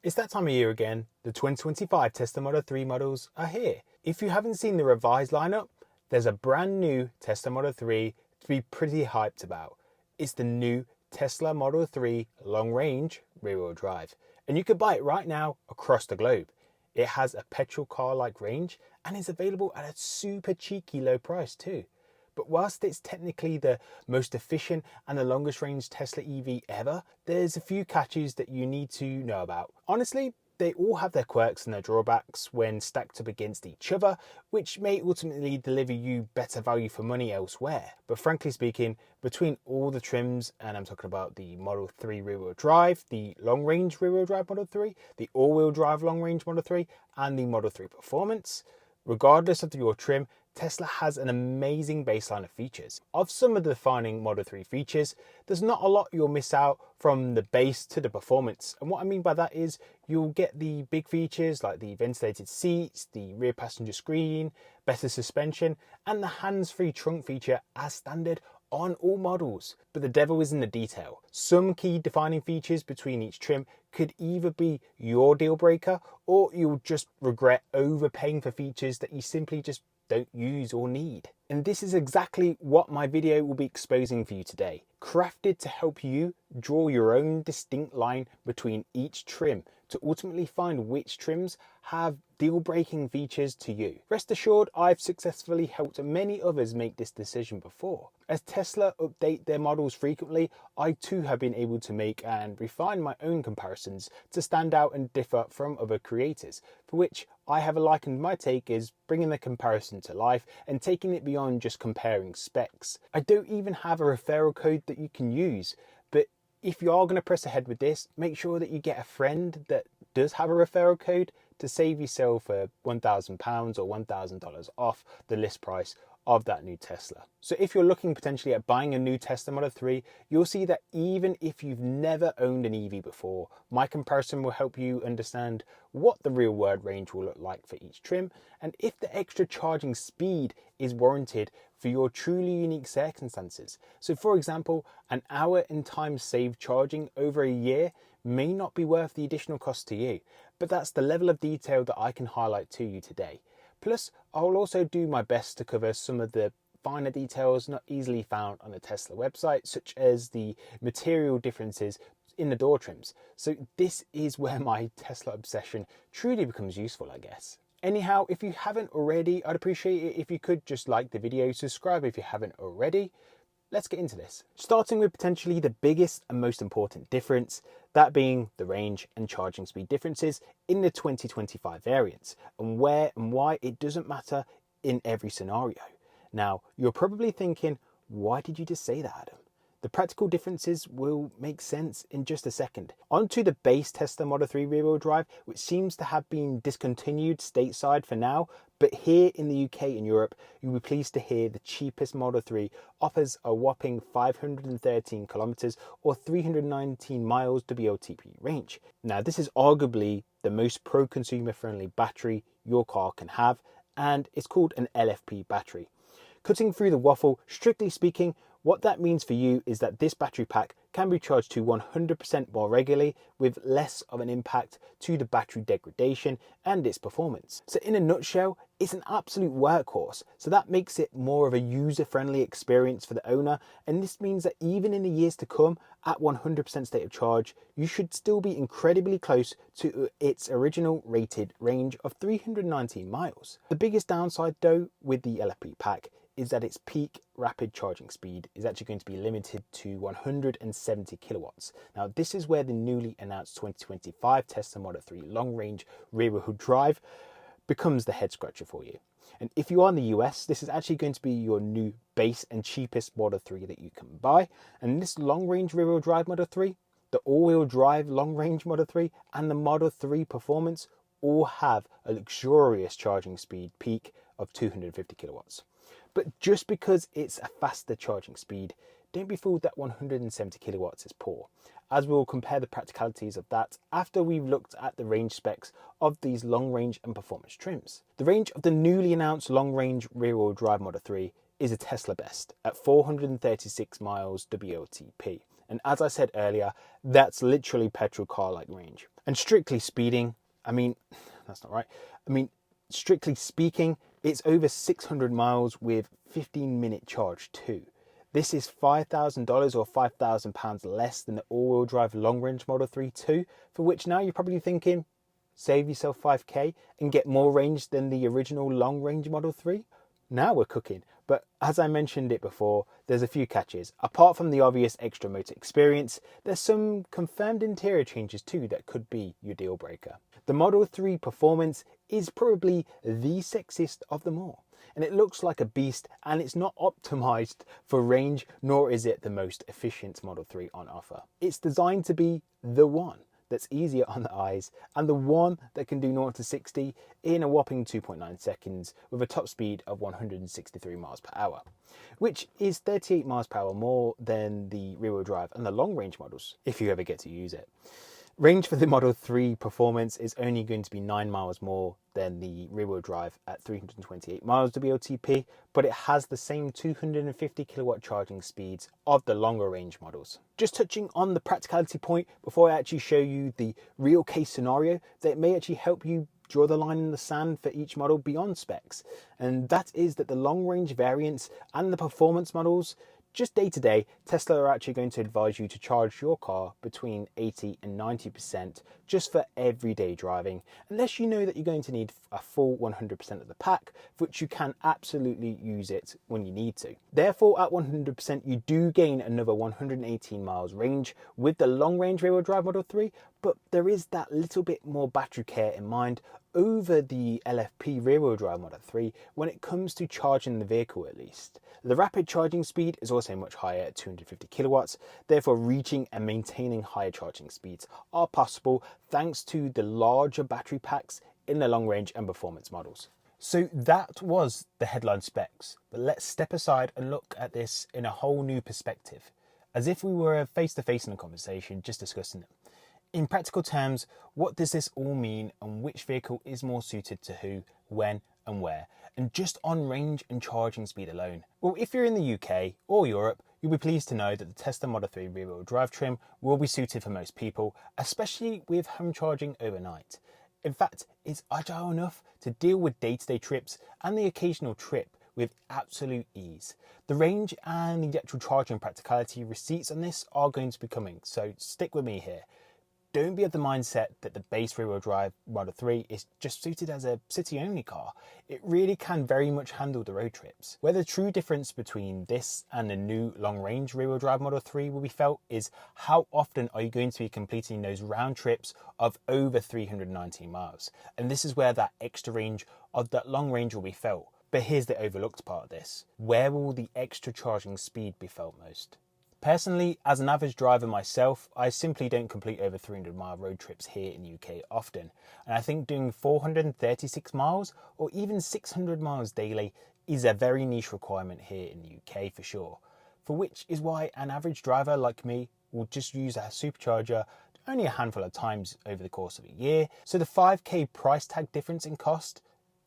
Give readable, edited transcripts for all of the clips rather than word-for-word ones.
It's that time of year again. The 2025 Tesla Model 3 models are here. If you haven't seen the revised lineup, there's a brand new Tesla Model 3 to be pretty hyped about. It's the new Tesla Model 3 long range rear wheel drive, and you can buy it right now across the globe. It has a petrol car like range and is available at a super cheeky low price too. But whilst it's technically the most efficient and the longest range Tesla EV ever, there's a few catches that you need to know about. Honestly, they all have their quirks and their drawbacks when stacked up against each other, which may ultimately deliver you better value for money elsewhere. But frankly speaking, between all the trims, and I'm talking about the Model 3 rear-wheel drive, the long-range rear-wheel drive Model 3, the all-wheel drive long-range Model 3, and the Model 3 Performance, regardless of your trim, Tesla has an amazing baseline of features. Of some of the defining Model 3 features, there's not a lot you'll miss out from the base to the performance. And what I mean by that is you'll get the big features like the ventilated seats, the rear passenger screen, better suspension, and the hands-free trunk feature as standard on all models. But the devil is in the detail. Some key defining features between each trim could either be your deal breaker, or you'll just regret overpaying for features that you simply just don't use or need. And this is exactly what my video will be exposing for you today, crafted to help you draw your own distinct line between each trim to ultimately find which trims have deal-breaking features to you. Rest assured, I've successfully helped many others make this decision before. As Tesla update their models frequently, I too have been able to make and refine my own comparisons to stand out and differ from other creators, for which I have likened my take as bringing the comparison to life and taking it beyond just comparing specs. I don't even have a referral code that you can use, but if you are going to press ahead with this, make sure that you get a friend that does have a referral code to save yourself £1,000 or $1,000 off the list price of that new Tesla. So if you're looking potentially at buying a new Tesla Model 3, you'll see that even if you've never owned an EV before, my comparison will help you understand what the real world range will look like for each trim, and if the extra charging speed is warranted for your truly unique circumstances. So for example, an hour in time saved charging over a year may not be worth the additional cost to you, but that's the level of detail that I can highlight to you today. Plus, I'll also do my best to cover some of the finer details not easily found on the Tesla website, such as the material differences in the door trims. So this is where my Tesla obsession truly becomes useful, I guess. Anyhow, if you haven't already, I'd appreciate it if you could just like the video, subscribe if you haven't already. Let's get into this. Starting with potentially the biggest and most important difference, that being the range and charging speed differences in the 2025 variants, and where and why it doesn't matter in every scenario. Now, you're probably thinking, why did you just say that, Adam? The practical differences will make sense in just a second. Onto the base Tesla Model 3 rear-wheel drive, which seems to have been discontinued stateside for now, but here in the UK and Europe, you'll be pleased to hear the cheapest Model 3 offers a whopping 513 kilometers or 319 miles WLTP range. Now, this is arguably the most pro-consumer friendly battery your car can have, and it's called an LFP battery. Cutting through the waffle, strictly speaking, what that means for you is that this battery pack can be charged to 100% more regularly with less of an impact to the battery degradation and its performance. So in a nutshell, it's an absolute workhorse. So that makes it more of a user-friendly experience for the owner. And this means that even in the years to come, at 100% state of charge, you should still be incredibly close to its original rated range of 319 miles. The biggest downside though with the LFP pack is that its peak rapid charging speed is actually going to be limited to 170 kilowatts. Now, this is where the newly announced 2025 Tesla Model 3 long-range rear-wheel drive becomes the head scratcher for you. And if you are in the US, this is actually going to be your new base and cheapest Model 3 that you can buy. And this long-range rear-wheel drive Model 3, the all-wheel drive long-range Model 3, and the Model 3 Performance all have a luxurious charging speed peak of 250 kilowatts. But just because it's a faster charging speed, don't be fooled that 170 kilowatts is poor, as we'll compare the practicalities of that after we've looked at the range specs of these long range and performance trims. The range of the newly announced long range rear wheel drive Model 3 is a Tesla best at 436 miles WLTP, And as I said earlier, that's literally petrol car-like range. And strictly speaking, strictly speaking, it's over 600 miles with 15-minute charge too. This is $5,000 or £5,000 less than the all-wheel drive long-range Model 3 2, for which now you're probably thinking, save yourself 5k and get more range than the original long-range Model 3? Now we're cooking. But as I mentioned it before, there's a few catches. Apart from the obvious extra motor experience, there's some confirmed interior changes too that could be your deal breaker. The Model 3 performance is probably the sexiest of them all. And it looks like a beast, and it's not optimized for range, nor is it the most efficient Model 3 on offer. It's designed to be the one that's easier on the eyes, and the one that can do 0 to 60 in a whopping 2.9 seconds with a top speed of 163 miles per hour, which is 38 miles per hour more than the rear-wheel drive and the long-range models, if you ever get to use it. Range for the Model 3 performance is only going to be 9 miles more than the rear-wheel drive at 328 miles WLTP, but it has the same 250 kilowatt charging speeds of the longer range models. Just touching on the practicality point before I actually show you the real case scenario that may actually help you draw the line in the sand for each model beyond specs, and that is that the long range variants and the performance models, just day to day, Tesla are actually going to advise you to charge your car between 80 and 90% just for everyday driving, unless you know that you're going to need a full 100% of the pack, for which you can absolutely use it when you need to. Therefore, at 100%, you do gain another 118 miles range with the long range rear-wheel drive Model 3, but there is that little bit more battery care in mind over the LFP rear-wheel drive Model 3 when it comes to charging the vehicle at least. The rapid charging speed is also much higher at 250 kilowatts, therefore reaching and maintaining higher charging speeds are possible thanks to the larger battery packs in the long range and performance models. So that was the headline specs, but let's step aside and look at this in a whole new perspective, as if we were face to face in a conversation just discussing it. In practical terms, what does this all mean and which vehicle is more suited to who, when and where? And just on range and charging speed alone. Well, if you're in the UK or Europe, you'll be pleased to know that the Tesla Model 3 rear-wheel drive trim will be suited for most people, especially with home charging overnight. In fact, it's agile enough to deal with day-to-day trips and the occasional trip with absolute ease. The range and the actual charging practicality receipts on this are going to be coming, so stick with me here. Don't be of the mindset that the base rear-wheel drive Model 3 is just suited as a city-only car. It really can very much handle the road trips. Where the true difference between this and the new long-range rear-wheel drive Model 3 will be felt is how often are you going to be completing those round trips of over 319 miles. And this is where that extra range of that long range will be felt. But here's the overlooked part of this. Where will the extra charging speed be felt most? Personally, as an average driver myself, I simply don't complete over 300-mile road trips here in the UK often. And I think doing 436 miles or even 600 miles daily is a very niche requirement here in the UK for sure. For which is why an average driver like me will just use a supercharger only a handful of times over the course of a year. So the 5k price tag difference in cost,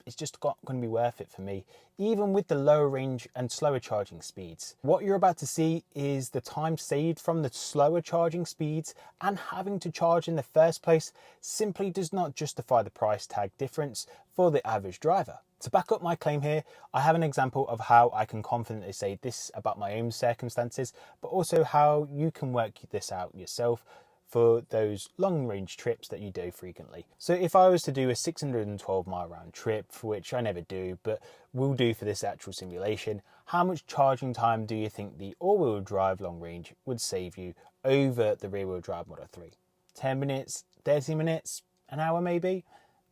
it's just not going to be worth it for me, even with the lower range and slower charging speeds. What you're about to see is the time saved from the slower charging speeds and having to charge in the first place simply does not justify the price tag difference for the average driver. To back up my claim here, I have an example of how I can confidently say this about my own circumstances, but also how you can work this out yourself for those long range trips that you do frequently. So if I was to do a 612 mile round trip, for which I never do, but will do for this actual simulation, how much charging time do you think the all-wheel drive long range would save you over the rear-wheel drive Model 3? 10 minutes, 30 minutes, an hour maybe?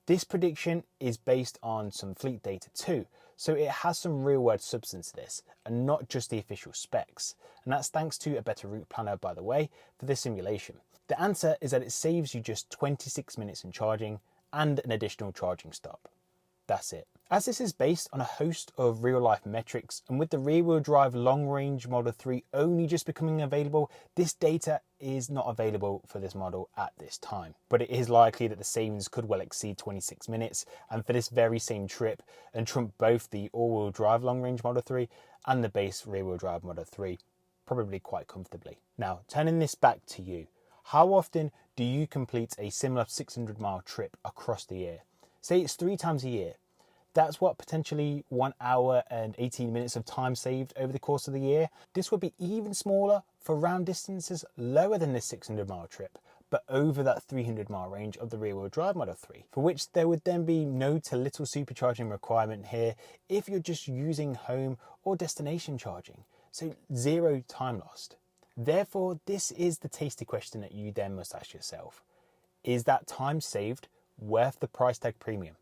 This prediction is based on some fleet data too, so it has some real-world substance to this, and not just the official specs. And that's thanks to a better route planner, by the way, for this simulation. The answer is that it saves you just 26 minutes in charging and an additional charging stop. That's it. As this is based on a host of real-life metrics, and with the rear-wheel drive long-range Model 3 only just becoming available, this data is not available for this model at this time. But it is likely that the savings could well exceed 26 minutes, and for this very same trip, and trump both the all-wheel drive long-range Model 3 and the base rear-wheel drive Model 3. probably quite comfortably. Now, turning this back to you, how often do you complete a similar 600-mile trip across the year? Say it's 3 times a year. That's what, potentially 1 hour and 18 minutes of time saved over the course of the year. This would be even smaller for round distances lower than this 600-mile trip, but over that 300-mile range of the rear-wheel drive Model 3, for which there would then be no to little supercharging requirement here if you're just using home or destination charging, so 0 time lost. Therefore, this is the tasty question that you then must ask yourself. Is that time saved worth the price tag premium?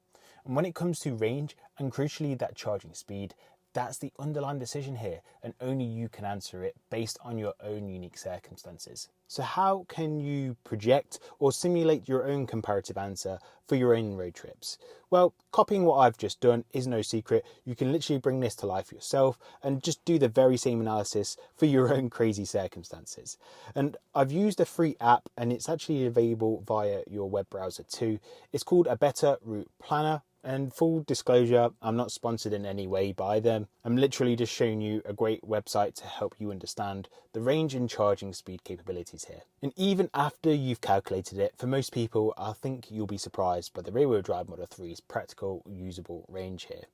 And when it comes to range and crucially that charging speed, that's the underlying decision here, and only you can answer it based on your own unique circumstances. So how can you project or simulate your own comparative answer for your own road trips? Well, copying what I've just done is no secret. You can literally bring this to life yourself and just do the very same analysis for your own crazy circumstances. And I've used a free app, and it's actually available via your web browser too. It's called A Better Route Planner. And full disclosure, I'm not sponsored in any way by them. I'm literally just showing you a great website to help you understand the range and charging speed capabilities here. And even after you've calculated it, for most people, I think you'll be surprised by the rear-wheel drive Model 3's practical, usable range here.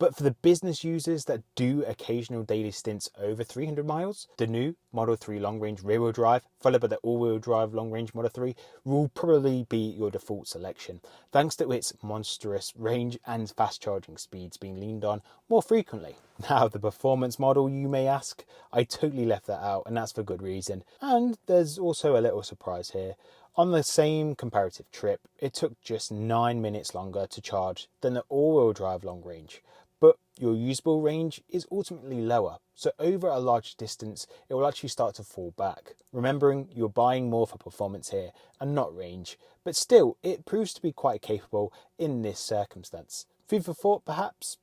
But for the business users that do occasional daily stints over 300 miles, the new Model 3 long-range rear-wheel drive, followed by the all-wheel drive long-range Model 3, will probably be your default selection, thanks to its monstrous range and fast charging speeds being leaned on more frequently. Now, the performance model, you may ask, I totally left that out, and that's for good reason. And there's also a little surprise here. On the same comparative trip, it took just 9 minutes longer to charge than the all-wheel drive long range. But your usable range is ultimately lower, so over a large distance it will actually start to fall back. Remembering you're buying more for performance here and not range, but still it proves to be quite capable in this circumstance. Food for thought perhaps?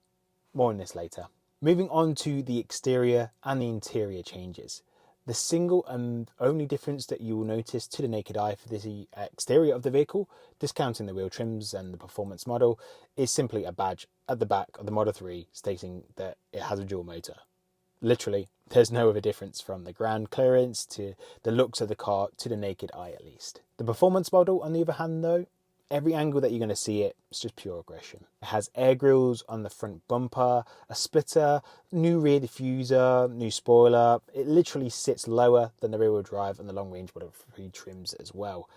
More on this later. Moving on to the exterior and the interior changes. The single and only difference that you will notice to the naked eye for the exterior of the vehicle, discounting the wheel trims and the performance model, is simply a badge at the back of the Model 3 stating that it has a dual motor. Literally, there's no other difference from the ground clearance to the looks of the car to the naked eye at least. The performance model, on the other hand though, every angle that you're going to see it, it's just pure aggression. It has air grills on the front bumper, a splitter, new rear diffuser, new spoiler. It literally sits lower than the rear-wheel drive and the long-range Model 3 trims as well.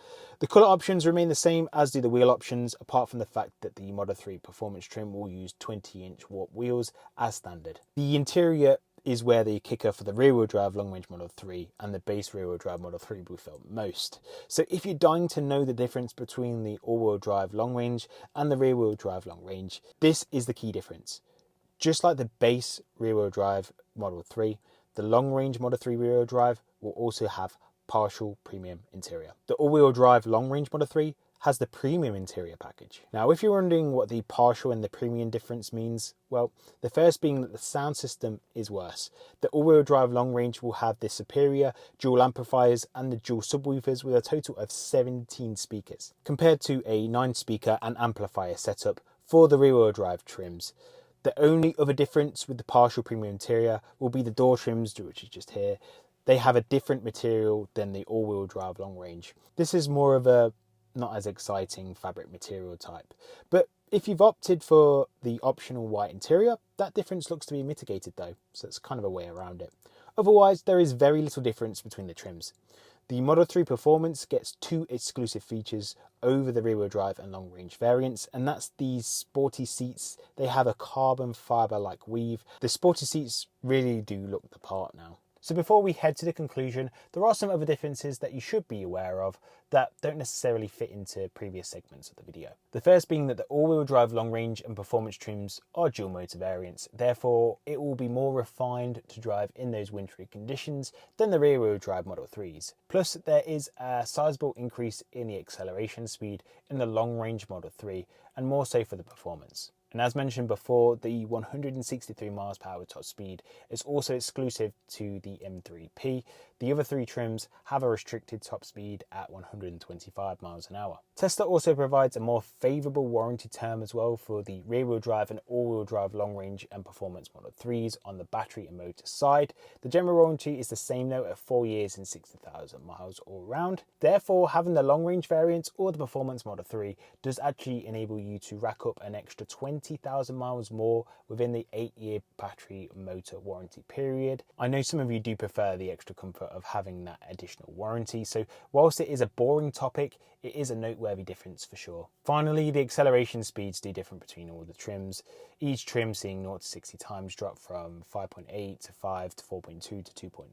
The colour options remain the same as do the wheel options, apart from the fact that the Model 3 performance trim will use 20-inch warp wheels as standard. The interior is where the kicker for the rear-wheel drive long-range Model 3 and the base rear-wheel drive Model 3 will be felt most. So if you're dying to know the difference between the all-wheel drive long-range and the rear-wheel drive long-range, this is the key difference. Just like the base rear-wheel drive Model 3, the long-range Model 3 rear-wheel drive will also have partial premium interior. The all-wheel drive long-range Model 3 has the premium interior package. Now, if you're wondering what the partial and the premium difference means, well, the first being that the sound system is worse. The all-wheel drive long range will have the superior dual amplifiers and the dual subwoofers with a total of 17 speakers, compared to a 9-speaker and amplifier setup for the rear-wheel drive trims. The only other difference with the partial premium interior will be the door trims, which is just here. They have a different material than the all-wheel drive long range. This is more of a not as exciting fabric material type. But if you've opted for the optional white interior, that difference looks to be mitigated though, so it's kind of a way around it. Otherwise, there is very little difference between the trims. The Model 3 Performance gets 2 exclusive features over the rear-wheel drive and long-range variants, and that's these sporty seats. They have a carbon fibre-like weave. The sporty seats really do look the part now. So before we head to the conclusion, there are some other differences that you should be aware of that don't necessarily fit into previous segments of the video. The first being that the all-wheel drive long range and performance trims are dual motor variants, therefore it will be more refined to drive in those wintry conditions than the rear-wheel drive Model 3s. Plus there is a sizable increase in the acceleration speed in the long range Model 3 and more so for the performance. And as mentioned before, the 163 miles per hour top speed is also exclusive to the M3P. The other three trims have a restricted top speed at 125 miles an hour. Tesla also provides a more favourable warranty term as well for the rear-wheel drive and all-wheel drive long-range and performance Model 3s on the battery and motor side. The general warranty is the same though at 4 years and 60,000 miles all round. Therefore, having the long-range variant or the performance Model 3 does actually enable you to rack up an extra 20,000 miles more within the 8-year battery motor warranty period. I know some of you do prefer the extra comfort of having that additional warranty, so whilst it is a boring topic, it is a noteworthy difference for sure. Finally, the acceleration speeds do differ between all the trims, each trim seeing 0 to 60 times drop from 5.8 to 5 to 4.2 to 2.9,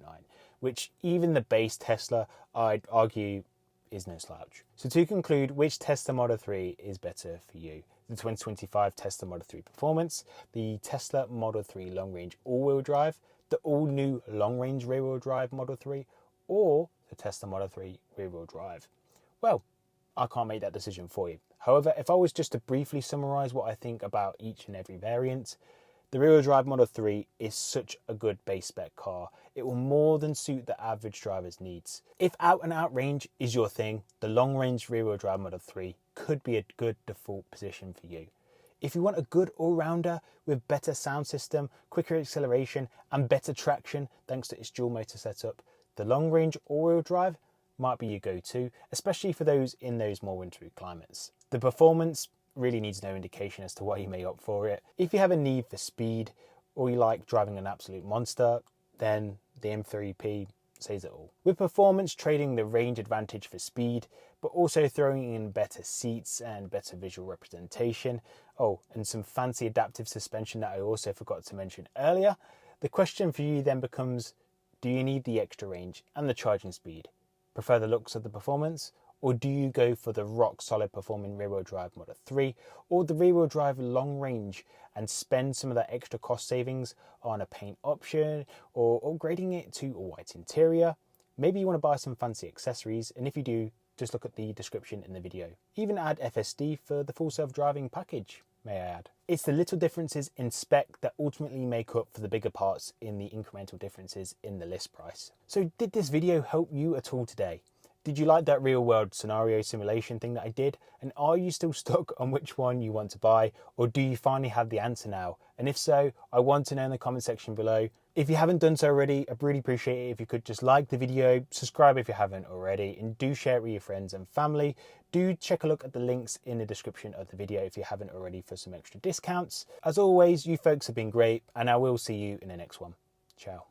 which even the base Tesla, I'd argue, is no slouch. So to conclude, which Tesla Model 3 is better for you? The 2025 Tesla Model 3 Performance, the Tesla Model 3 Long Range All-Wheel Drive, the all-new Long Range Rear-Wheel Drive Model 3, or the Tesla Model 3 Rear-Wheel Drive? Well, I can't make that decision for you. However, if I was just to briefly summarise what I think about each and every variant, the rear-wheel drive Model 3 is such a good base spec car. It will more than suit the average driver's needs. If out and out range is your thing, the long range rear-wheel drive Model 3 could be a good default position for you. If you want a good all-rounder with better sound system, quicker acceleration and better traction thanks to its dual motor setup, the long range all-wheel drive might be your go-to, especially for those in those more wintry climates. The performance really needs no indication as to why you may opt for it. If you have a need for speed or you like driving an absolute monster, then the M3P says it all. With performance trading the range advantage for speed, but also throwing in better seats and better visual representation. Oh, and some fancy adaptive suspension that I also forgot to mention earlier. The question for you then becomes, do you need the extra range and the charging speed? Prefer the looks of the performance? Or do you go for the rock solid performing rear wheel drive Model 3 or the rear wheel drive long range and spend some of that extra cost savings on a paint option or upgrading it to a white interior? Maybe you want to buy some fancy accessories, and if you do, just look at the description in the video. Even add FSD for the full self-driving package, may I add. It's the little differences in spec that ultimately make up for the bigger parts in the incremental differences in the list price. So did this video help you at all today? Did you like that real world scenario simulation thing that I did? And are you still stuck on which one you want to buy? Or do you finally have the answer now? And if so, I want to know in the comment section below. If you haven't done so already, I'd really appreciate it if you could just like the video, subscribe if you haven't already, and do share it with your friends and family. Do check a look at the links in the description of the video if you haven't already for some extra discounts. As always, you folks have been great, and I will see you in the next one. Ciao.